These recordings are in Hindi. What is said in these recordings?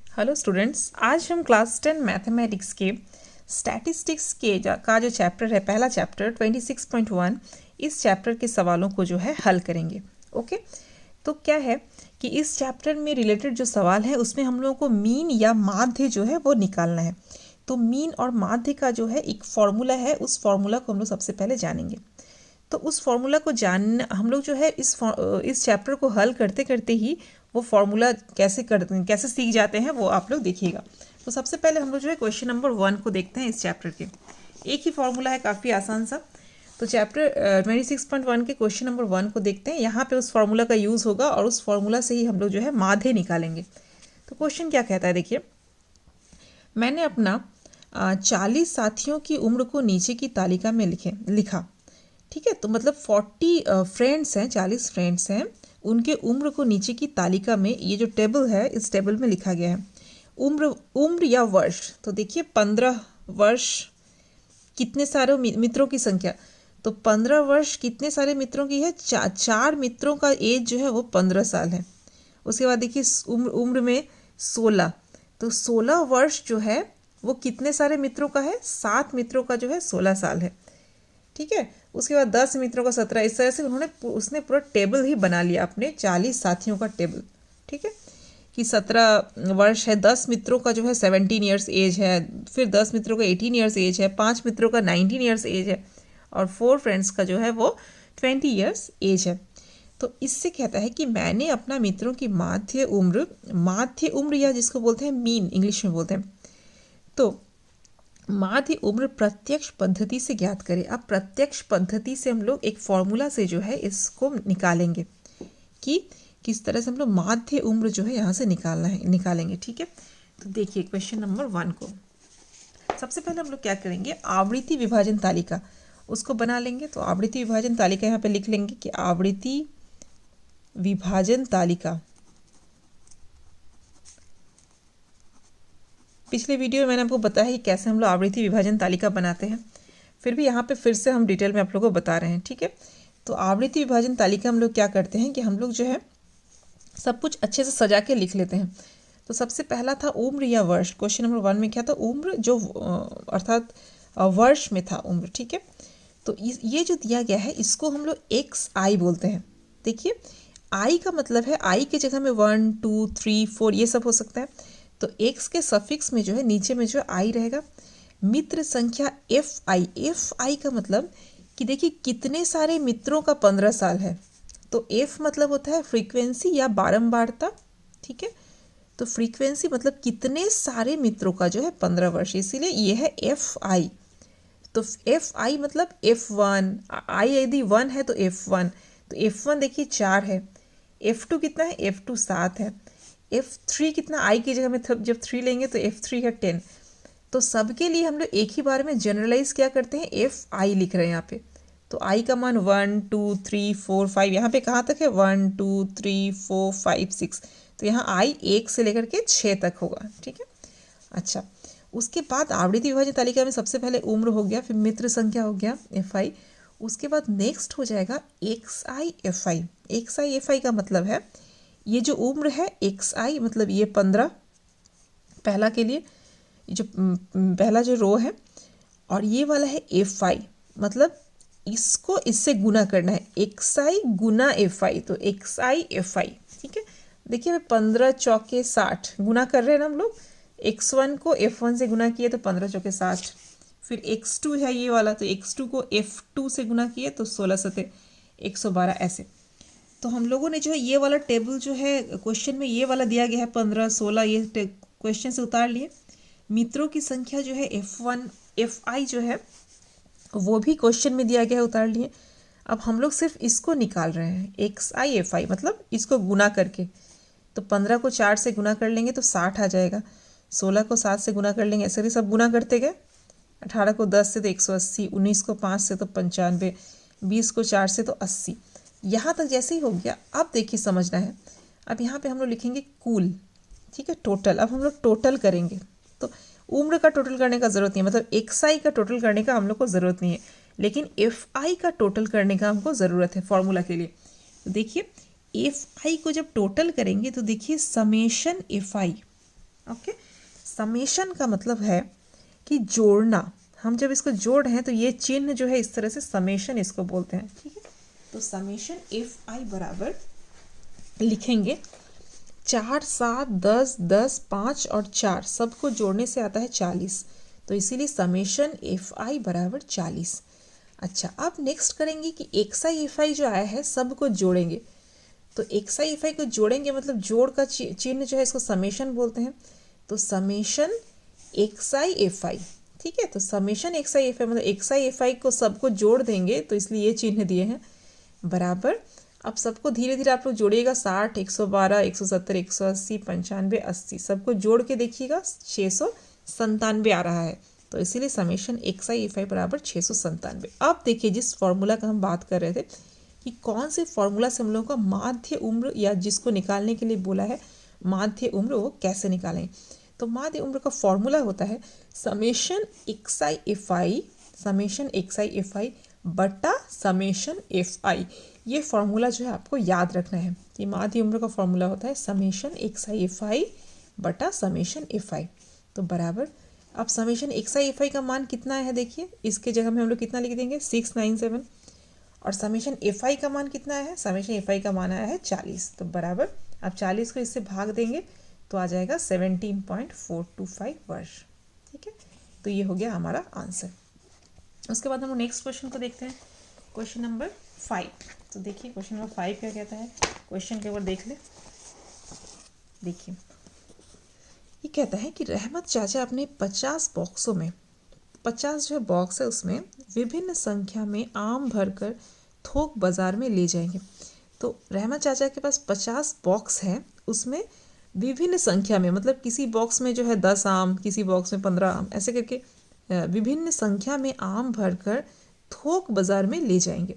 हेलो स्टूडेंट्स, आज हम क्लास 10 मैथमेटिक्स के स्टैटिस्टिक्स का जो चैप्टर है, पहला चैप्टर 26.1, इस चैप्टर के सवालों को जो है हल करेंगे। ओके, तो क्या है कि इस चैप्टर में रिलेटेड जो सवाल है उसमें हम लोगों को मीन या माध्य जो है वो निकालना है। तो मीन और माध्य का जो है एक फॉर्मूला है, उस फॉर्मूला को हम लोग सबसे पहले जानेंगे। तो उस फॉर्मूला को जान हम लोग जो है इस चैप्टर को हल करते करते ही वो फॉर्मूला कैसे सीख जाते हैं वो आप लोग देखिएगा। तो सबसे पहले हम लोग जो है क्वेश्चन नंबर 1 को देखते हैं। इस चैप्टर के एक ही फॉर्मूला है, काफ़ी आसान सा। तो चैप्टर 26.1 के क्वेश्चन नंबर 1 को देखते हैं। यहाँ पे उस फॉर्मूला का यूज़ होगा और उस फॉर्मूला से ही हम लोग जो है माध्य निकालेंगे। तो क्वेश्चन क्या कहता है, देखिए, मैंने अपना 40 साथियों की उम्र को नीचे की तालिका में लिखा। ठीक है, तो मतलब 40 फ्रेंड्स हैं, 40 फ्रेंड्स हैं, उनके उम्र को नीचे की तालिका में, ये जो टेबल है इस टेबल में लिखा गया है। उम्र या वर्ष, तो देखिए 15 वर्ष कितने सारे मित्रों की संख्या, तो 15 वर्ष कितने सारे मित्रों की है, चार मित्रों का एज जो है वो 15 साल है। उसके बाद देखिए उम्र में 16, तो 16 वर्ष जो है वो कितने सारे मित्रों का है, 7 मित्रों का जो है 16 साल है। ठीक है, उसके बाद 10 मित्रों का 17। इस तरह से उसने पूरा टेबल ही बना लिया, अपने 40 साथियों का टेबल। ठीक है, कि 17 वर्ष है, 10 मित्रों का जो है 17 ईयर्स एज है, फिर 10 मित्रों का 18 ईयर्स एज है, 5 मित्रों का 19 ईयर्स एज है, और 4 फ्रेंड्स का जो है वो 20 ईयर्स एज है। तो इससे कहता है कि मैंने अपना मित्रों की माध्य उम्र या जिसको बोलते हैं मीन, इंग्लिश में बोलते हैं, तो माध्य उम्र प्रत्यक्ष पद्धति से ज्ञात करें। अब प्रत्यक्ष पद्धति से हम लोग एक फॉर्मूला से जो है इसको निकालेंगे कि किस तरह से हम लोग माध्य उम्र जो है यहाँ से निकालेंगे। ठीक है, तो देखिए क्वेश्चन नंबर 1 को सबसे पहले हम लोग क्या करेंगे, आवृत्ति विभाजन तालिका उसको बना लेंगे। तो आवृत्ति विभाजन तालिका यहाँ पे लिख लेंगे कि आवृत्ति विभाजन तालिका। पिछले वीडियो में मैंने आपको बताया कि कैसे हम लोग आवृत्ति विभाजन तालिका बनाते हैं, फिर भी यहाँ पे फिर से हम डिटेल में आप लोगों को बता रहे हैं। ठीक है, तो आवृत्ति विभाजन तालिका हम लोग क्या करते हैं कि हम लोग जो है सब कुछ अच्छे से सजा के लिख लेते हैं। तो सबसे पहला था उम्र या वर्ष। क्वेश्चन नंबर 1 में क्या था, उम्र जो अर्थात वर्ष में था उम्र। ठीक है, तो ये जो दिया गया है इसको हम लोग XI बोलते हैं। देखिए आई का मतलब है, आई की जगह में 1 2 3 4 ये सब हो सकता है। तो x के सफिक्स में जो है नीचे में जो आई रहेगा। मित्र संख्या FI का मतलब कि देखिए कितने सारे मित्रों का 15 साल है। तो F मतलब होता है फ्रीक्वेंसी या बारंबारता। ठीक है, तो फ्रीक्वेंसी मतलब कितने सारे मित्रों का जो है 15 वर्ष, इसीलिए ये है FI। तो FI मतलब F1, आई यदि 1 है तो F1, तो F1 देखिए 4 है, F2 कितना है, F2 7 है, F3 कितना, आई की जगह में जब 3 लेंगे तो F3 है 10। तो सबके लिए हम लोग एक ही बार में जनरलाइज क्या करते हैं, FI लिख रहे हैं यहाँ पे। तो आई का मान 1 2 3 4 5, यहाँ पे कहाँ तक है 1 2 3 4 5 6, तो यहाँ आई 1 से लेकर के 6 तक होगा। ठीक है, अच्छा, उसके बाद आवृत्ति विभाजन तालिका में सबसे पहले उम्र हो गया, फिर मित्र संख्या हो गया FI, उसके बाद नेक्स्ट हो जाएगा XI FI का मतलब है ये जो उम्र है XI मतलब ये 15 पहला के लिए, जो पहला जो रो है, और ये वाला है FI मतलब इसको इससे गुना करना है, XI गुना FI, तो XI FI। ठीक है, देखिए 15 चौके 60 गुना कर रहे हैं ना हम लोग, X1 को F1 से गुना किए तो 15 चौके 60, फिर X2 है ये वाला, तो X2 को F2 से गुना किए तो 16 सते 112 ऐसे। तो हम लोगों ने जो है ये वाला टेबल जो है क्वेश्चन में ये वाला दिया गया है 15 16, ये क्वेश्चन से उतार लिए। मित्रों की संख्या जो है F1 FI जो है वो भी क्वेश्चन में दिया गया है, उतार लिए। अब हम लोग सिर्फ इसको निकाल रहे हैं, XI FI मतलब इसको गुना करके। तो 15 को 4 से गुना कर लेंगे तो 60 आ जाएगा, 16 को 7 से गुना कर लेंगे, ऐसे भी सब गुना करते गए। 18 को 10 से तो 180, 19 को 5 से तो 95, 20 को 4 से तो 80। यहाँ तक जैसे ही हो गया, अब देखिए समझना है, अब यहाँ पे हम लोग लिखेंगे कुल। ठीक है, टोटल, अब हम लोग टोटल करेंगे। तो उम्र का टोटल करने का ज़रूरत नहीं है, मतलब XI का टोटल करने का हम लोग को ज़रूरत नहीं है, लेकिन FI का टोटल करने का हमको ज़रूरत है फॉर्मूला के लिए। तो देखिए FI को जब टोटल करेंगे तो देखिए समेशन FI, ओके, समेशन का मतलब है कि जोड़ना। हम जब इसको जोड़ रहे हैं तो ये चिन्ह जो है इस तरह से समेशन इसको बोलते हैं। ठीक है, तो समेशन एफ आई बराबर लिखेंगे 4, 7, 10, 10, 5 और 4 सबको जोड़ने से आता है 40। तो इसीलिए समेशन एफ आई बराबर 40। अच्छा, अब नेक्स्ट करेंगे कि एक्स आई एफ आई जो आया है सबको जोड़ेंगे। तो एक्स आई एफ आई को जोड़ेंगे मतलब जोड़ का चिन्ह जो है इसको समेशन बोलते हैं। तो summation x I F I, ठीक है, तो summation x I F I मतलब एक्स आई एफ आई को सबको जोड़ देंगे, तो इसलिए ये चिन्ह दिए हैं बराबर। अब सबको धीरे धीरे आप लोग जोड़िएगा, 60, 112, 170, 180, 95, 80 सबको जोड़ के देखिएगा 697 आ रहा है। तो इसीलिए summation x I F I बराबर 697। अब देखिए जिस फॉर्मूला का हम बात कर रहे थे कि कौन से फॉर्मूला से हम लोगों का माध्य उम्र या जिसको निकालने के लिए बोला है माध्य उम्र, वो कैसे निकालें। तो माध्य उम्र का फॉर्मूला होता है summation x I F I, summation x I F I बटा समेशन एफ आई। ये फॉर्मूला जो है आपको याद रखना है कि माध्य उम्र का फॉर्मूला होता है summation x I F I बटा समेशन एफ आई। तो बराबर, अब summation x I F I का मान कितना है देखिए, इसके जगह में हम लोग कितना लिख देंगे 697, और समेशन एफ आई का मान कितना है, समेशन एफ आई का मान आया है 40। तो बराबर, अब 40 को इससे भाग देंगे तो आ जाएगा 17.425 वर्ष। ठीक है, तो ये हो गया हमारा आंसर। उसके बाद हम नेक्स्ट क्वेश्चन को देखते हैं, क्वेश्चन नंबर 5। तो देखिए क्वेश्चन नंबर 5 क्या कहता है, क्वेश्चन के ऊपर देख ले। देखिए ये कहता है कि रहमत चाचा अपने 50 बॉक्सों में, 50 जो है बॉक्स है उसमें विभिन्न संख्या में आम भरकर थोक बाजार में ले जाएंगे। तो रहमत चाचा के पास 50 बॉक्स है, उसमें विभिन्न संख्या में मतलब किसी बॉक्स में जो है 10 आम, किसी बॉक्स में 15 आम, ऐसे करके विभिन्न संख्या में आम भरकर थोक बाजार में ले जाएंगे।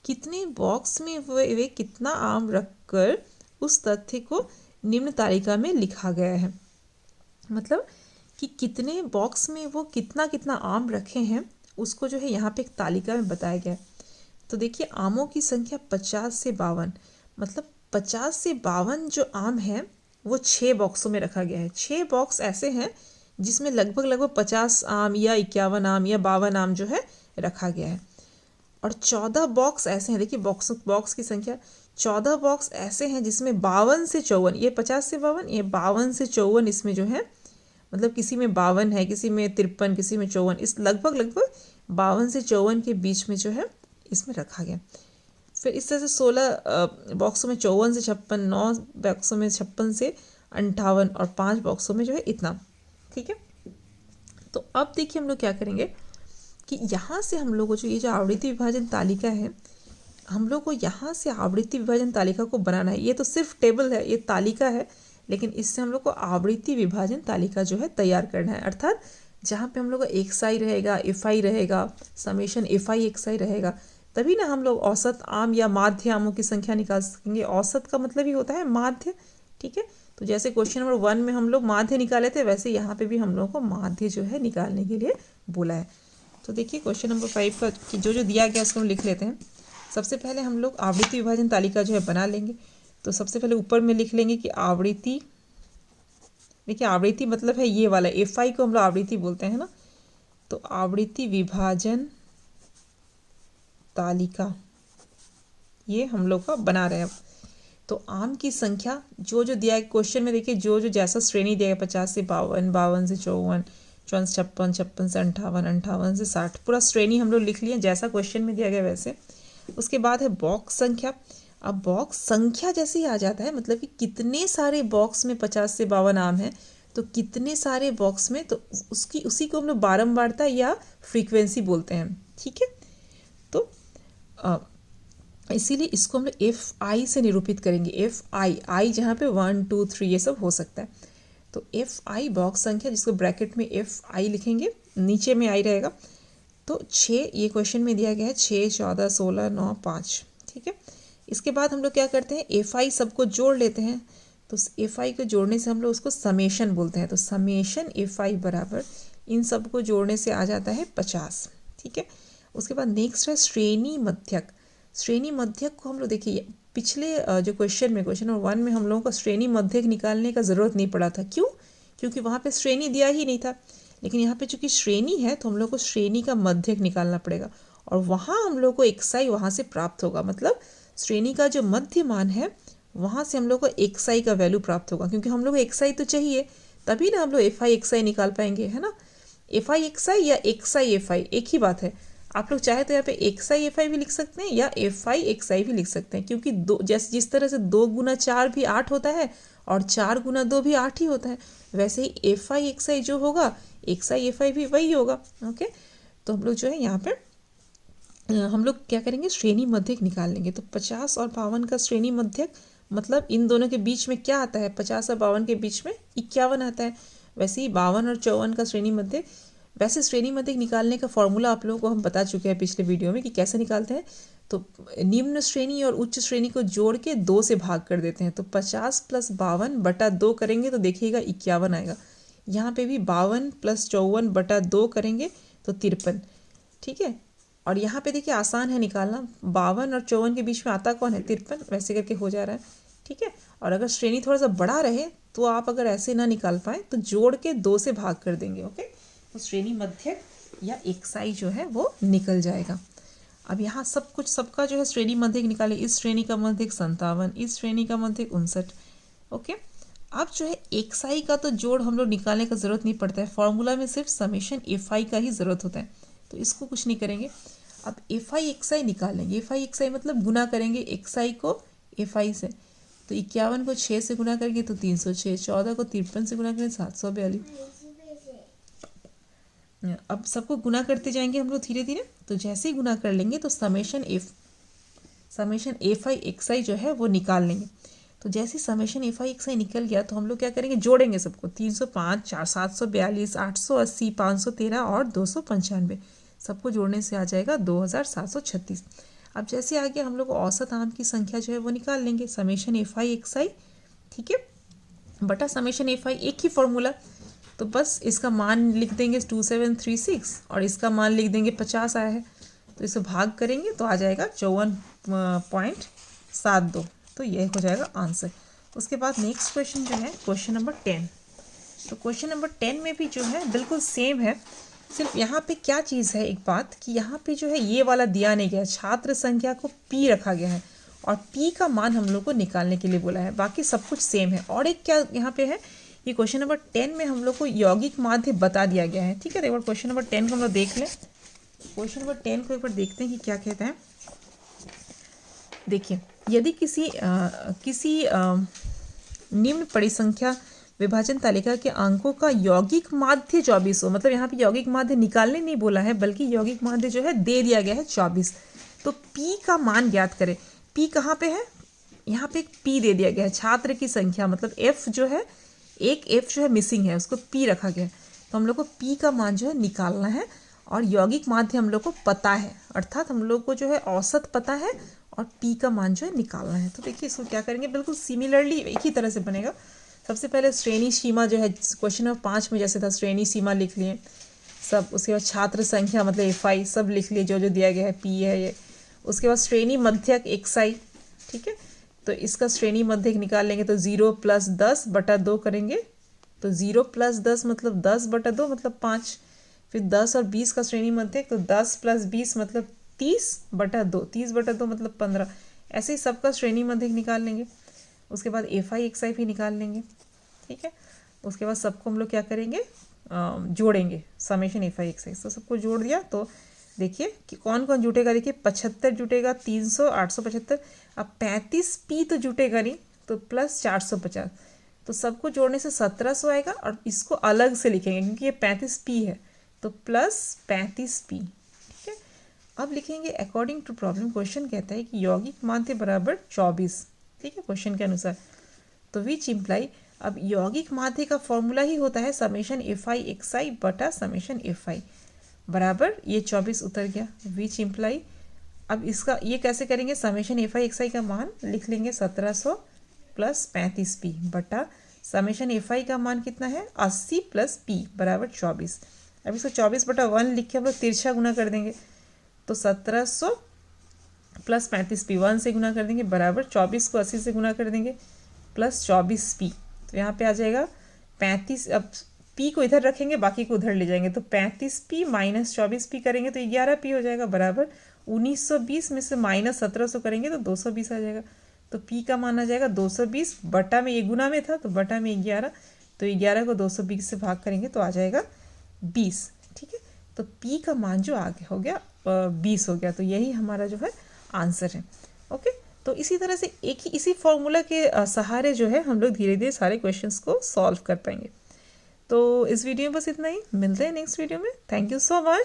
कितने बॉक्स में वे कितना आम रखकर, उस तथ्य को निम्न तालिका में लिखा गया है। मतलब कि कितने बॉक्स में वो कितना कितना आम रखे हैं उसको जो है यहाँ पे एक तालिका में बताया गया है। तो देखिए आमों की संख्या 50 से 52, मतलब 50 से 52 जो आम है वो 6 बॉक्सों में रखा गया है। 6 बॉक्स ऐसे हैं जिसमें लगभग 50 आम या 51 आम या 52 आम जो है रखा गया है। और 14 बॉक्स ऐसे हैं, देखिए बॉक्स की संख्या 14 बॉक्स ऐसे हैं जिसमें 52 से 54, ये 50 से 52, ये 52 से 54 इसमें जो है, मतलब किसी में 52 है, किसी में 53, किसी में 54, इस लगभग 52 से 54 के बीच में जो है इसमें रखा गया। फिर इस तरह से 16 बॉक्सों में 54 से 56, 9 बॉक्सों में 56 से 58 और 5 बॉक्सों में जो है इतना। ठीक है, तो अब देखिए हम लोग क्या करेंगे कि यहाँ से हम लोग को जो ये जो आवृत्ति विभाजन तालिका है, हम लोग को यहाँ से आवृत्ति विभाजन तालिका को बनाना है। ये तो सिर्फ टेबल है, ये तालिका है, लेकिन इससे हम लोग को आवृत्ति विभाजन तालिका जो है तैयार करना है। अर्थात जहाँ पे हम लोग का एक्स आई रहेगा, एफ आई रहेगा, समेशन एफ आई एक्स आई रहेगा, तभी ना हम लोग औसत आम या माध्य आमों की संख्या निकाल सकेंगे। औसत का मतलब ही होता है माध्य। ठीक है, तो जैसे क्वेश्चन नंबर 1 में हम लोग माध्य निकाले थे, वैसे यहाँ पे भी हम लोग को माध्य जो है निकालने के लिए बोला है। तो देखिए क्वेश्चन नंबर 5 का जो दिया गया उसको हम लिख लेते हैं। सबसे पहले हम लोग आवृत्ति विभाजन तालिका जो है बना लेंगे। तो सबसे पहले ऊपर में लिख लेंगे कि आवृत्ति, देखिए आवृत्ति मतलब है ये वाला, एफ आई को हम लोग आवृत्ति बोलते हैं ना। तो आवृत्ति विभाजन तालिका ये हम लोग का बना रहे हैं। तो आम की संख्या जो दिया है क्वेश्चन में, देखिए जो जैसा श्रेणी दिया है 50 से 52, 52 से 54, 54 से 56, 56 से 58, 58 से 60, पूरा श्रेणी हम लोग लिख लिए जैसा क्वेश्चन में दिया गया वैसे। उसके बाद है बॉक्स संख्या। अब बॉक्स संख्या जैसे ही आ जाता है, मतलब कि कितने सारे बॉक्स में 50 से 52 आम हैं, तो कितने सारे बॉक्स में, तो उसी को हम लोग बारंबारता या फ्रीक्वेंसी बोलते हैं। ठीक है, तो इसीलिए इसको हम लोग एफ आई से निरूपित करेंगे। एफ आई जहाँ पे 1, 2, 3 ये सब हो सकता है। तो एफ आई बॉक्स संख्या, जिसको ब्रैकेट में एफ आई लिखेंगे, नीचे में आई रहेगा। तो 6 ये क्वेश्चन में दिया गया है, 6, 14, 16, 9, 5। ठीक है, इसके बाद हम लोग क्या करते हैं, एफ आई सबको जोड़ लेते हैं। तो एफ आई को जोड़ने से हम लोग उसको समेशन बोलते हैं। तो समेशन एफ आई बराबर इन सबको जोड़ने से आ जाता है 50। ठीक है, उसके बाद नेक्स्ट है श्रेणी मध्यक। श्रेणी मध्यक को हम लोग देखिए पिछले जो क्वेश्चन नंबर 1 में हम लोगों को श्रेणी मध्यक निकालने का ज़रूरत नहीं पड़ा था। क्यों? क्योंकि वहाँ पे श्रेणी दिया ही नहीं था। लेकिन यहाँ पे चूंकि श्रेणी है तो हम लोग को श्रेणी का मध्यक निकालना पड़ेगा और वहाँ हम लोग को एक्साई वहाँ से प्राप्त होगा। मतलब श्रेणी का जो मध्य मान है वहाँ से हम लोग को एक्साई का वैल्यू प्राप्त होगा, क्योंकि हम लोग को एक्साई तो चाहिए, तभी ना हम लोग एफ आई एक्साई निकाल पाएंगे, है ना। एफ आई एक्साई या एक्साई एफ आई एक ही बात है। आप लोग चाहे तो यहाँ पे एक्साई एफ आई भी लिख सकते हैं या एफ आई एक्साई भी लिख सकते हैं, क्योंकि दो जैसे जिस तरह से 2 गुना 4 भी 8 होता है और 4 गुना 2 भी 8 ही होता है, वैसे ही एफ आई एक्साई जो होगा एक्साई एफ आई भी वही होगा। ओके, तो हम लोग जो है यहाँ पे हम लोग क्या करेंगे, श्रेणी मध्यक निकाल लेंगे। तो 50 और 52 का श्रेणी मध्यक मतलब इन दोनों के बीच में क्या आता है, 50 और 52 के बीच में 51 आता है। वैसे ही 52 और 54 का श्रेणी मध्यक, वैसे श्रेणी मध्यक निकालने का फॉर्मूला आप लोगों को हम बता चुके हैं पिछले वीडियो में कि कैसे निकालते हैं। तो निम्न श्रेणी और उच्च श्रेणी को जोड़ के 2 से भाग कर देते हैं। तो 50 + 52 बटा 2 करेंगे तो देखिएगा 51 आएगा। यहाँ पे भी 52 + 54 बटा 2 करेंगे तो 53, ठीक है। और यहाँ पे देखिए आसान है निकालना, 52 और 54 के बीच में आता कौन है, 53, वैसे करके हो जा रहा है, ठीक है। और अगर श्रेणी थोड़ा सा बड़ा रहे तो आप अगर ऐसे ना निकाल पाए तो जोड़ के 2 से भाग कर देंगे। ओके, तो श्रेणी मध्यक या एक्साई जो है वो निकल जाएगा। अब यहाँ सब कुछ सबका जो है श्रेणी मध्यक निकाले। इस श्रेणी का मध्यक 57, इस श्रेणी का मध्यक 59। ओके, अब जो है एक्साई का तो जोड़ हम लोग निकालने का ज़रूरत नहीं पड़ता है, फॉर्मूला में सिर्फ समेशन एफ आई का ही ज़रूरत होता है, तो इसको कुछ नहीं करेंगे। अब एफ आई एक्साई निकालेंगे। एफ आई एक्साई मतलब गुना करेंगे एक्साई को एफ आई से। तो 51 को 6 से गुना करेंगे तो 306, 14 को 53 से गुना करेंगे 742। अब सबको गुना करते जाएंगे हम लोग धीरे धीरे। तो जैसे ही गुना कर लेंगे तो समेशन एफ आई एक्साई जो है वो निकाल लेंगे। तो जैसे समेशन एफ आई एक्साई निकल गया तो हम लोग क्या करेंगे, जोड़ेंगे सबको। 305, 742, 880, 513 और 295, सबको जोड़ने से आ जाएगा 2736। अब जैसे आ गया हम लोग औसत आम की संख्या जो है वो निकाल लेंगे। समेशन एफ आई एक्साई, ठीक है, बटा समेशन एफ आई, एक ही फॉर्मूला। तो बस इसका मान लिख देंगे 2736 और इसका मान लिख देंगे 50 आया है, तो इसे भाग करेंगे तो आ जाएगा 54.72। तो यह हो जाएगा आंसर। उसके बाद नेक्स्ट क्वेश्चन जो है क्वेश्चन नंबर 10। तो क्वेश्चन नंबर 10 में भी जो है बिल्कुल सेम है, सिर्फ यहाँ पे क्या चीज़ है एक बात कि यहाँ पे जो है ये वाला दिया नहीं गया है, छात्र संख्या को P रखा गया है और P का मान हम लोग को निकालने के लिए बोला है, बाकी सब कुछ सेम है। और एक क्या यहाँ पे है, ये क्वेश्चन नंबर 10 में हम लोग को यौगिक माध्य बता दिया गया है, ठीक है। तो एक बार क्वेश्चन नंबर 10 को हम लोग देख लें। क्वेश्चन नंबर 10 को एक बार देखते हैं कि क्या कहता है। देखिए, यदि किसी निम्न परिसंख्या विभाजन तालिका के अंकों का यौगिक माध्य 24 हो, मतलब यहाँ पे यौगिक माध्य निकालने नहीं बोला है बल्कि यौगिक माध्य जो है दे दिया गया है 24, तो P का मान ज्ञात करें। P कहाँ पे है, यहाँ पे एक P दे दिया गया है, छात्र की संख्या मतलब F जो है, एक F जो है मिसिंग है, उसको P रखा गया है। तो हम लोग को P का मान जो है निकालना है और यौगिक माध्य हम लोग को पता है, अर्थात हम लोग को जो है औसत पता है और P का मान जो है निकालना है। तो देखिए इसको क्या करेंगे, बिल्कुल सिमिलरली एक ही तरह से बनेगा। सबसे पहले श्रेणी सीमा जो है क्वेश्चन नंबर 5 में जैसे था, श्रेणी सीमा लिख लिए सब। उसके बाद छात्र संख्या मतलब एफ आई सब लिख लिए, जो जो दिया गया है, P है ये। उसके बाद श्रेणी मध्यक एक्साई, ठीक है। तो इसका श्रेणी मध्यक निकाल लेंगे तो 0 + 10 बटा 2 करेंगे। तो 0 + 10 मतलब 10 बटा 2 मतलब 5। फिर 10 और 20 का श्रेणी मध्यक, तो 10 + 20 मतलब 30 बटा 2, 30 बटा 2 मतलब 15। ऐसे ही सबका श्रेणी मध्यक निकाल लेंगे। उसके बाद एफ आई एक्स आई भी निकाल लेंगे, ठीक है। उसके बाद सबको हम लोग क्या करेंगे, जोड़ेंगे, समेशन एफ आई एक्स आई। तो सबको जोड़ दिया तो देखिए कि कौन कौन जुटेगा। देखिए 75 जुटेगा, 300, 875। अब 35P तो जुटेगा नहीं, तो प्लस 450। तो सबको जोड़ने से 1700 आएगा और इसको अलग से लिखेंगे क्योंकि ये 35P है, तो प्लस 35P, ठीक है। अब लिखेंगे अकॉर्डिंग टू प्रॉब्लम, क्वेश्चन कहता है कि यौगिक माध्य बराबर 24, ठीक है, क्वेश्चन के अनुसार। तो विच इम्प्लाई, अब यौगिक माध्य का फॉर्मूला ही होता है समेशन एफ आई एक्स आई बटा समेशन एफ आई बराबर ये 24 उतर गया। विच इम्प्लाई, अब इसका ये कैसे करेंगे, समेशन एफ आई एक्स आई का मान लिख लेंगे 1700 + 35P बटा समेशन एफ आई का मान कितना है 80 + P बराबर 24। अब इसको 24 बटा 1 लिख के हम लोग तिरछा गुना कर देंगे। तो 1700 + 35P 1 से गुना कर देंगे बराबर 24 को 80 से गुना कर देंगे प्लस 24P। तो यहाँ पे आ जाएगा 35, अब पी को इधर रखेंगे, बाकी को उधर ले जाएंगे, तो 35p माइनस 24p करेंगे तो 11p हो जाएगा, बराबर 1920 में से माइनस 1700 करेंगे तो 220 आ जाएगा। तो p का मान आ जाएगा 220, बटा में ये गुना में था तो बटा में 11, तो 11 को 220 से भाग करेंगे तो आ जाएगा 20। ठीक है, तो p का मान जो आगे हो गया 20 हो गया, तो यही हमारा जो है आंसर है। ओके, तो इसी तरह से इसी फॉर्मूला के सहारे जो है हम लोग धीरे धीरे सारे क्वेश्चंस को सॉल्व कर पाएंगे। तो इस वीडियो में बस इतना ही, मिलते हैं नेक्स्ट वीडियो में। Thank you so much.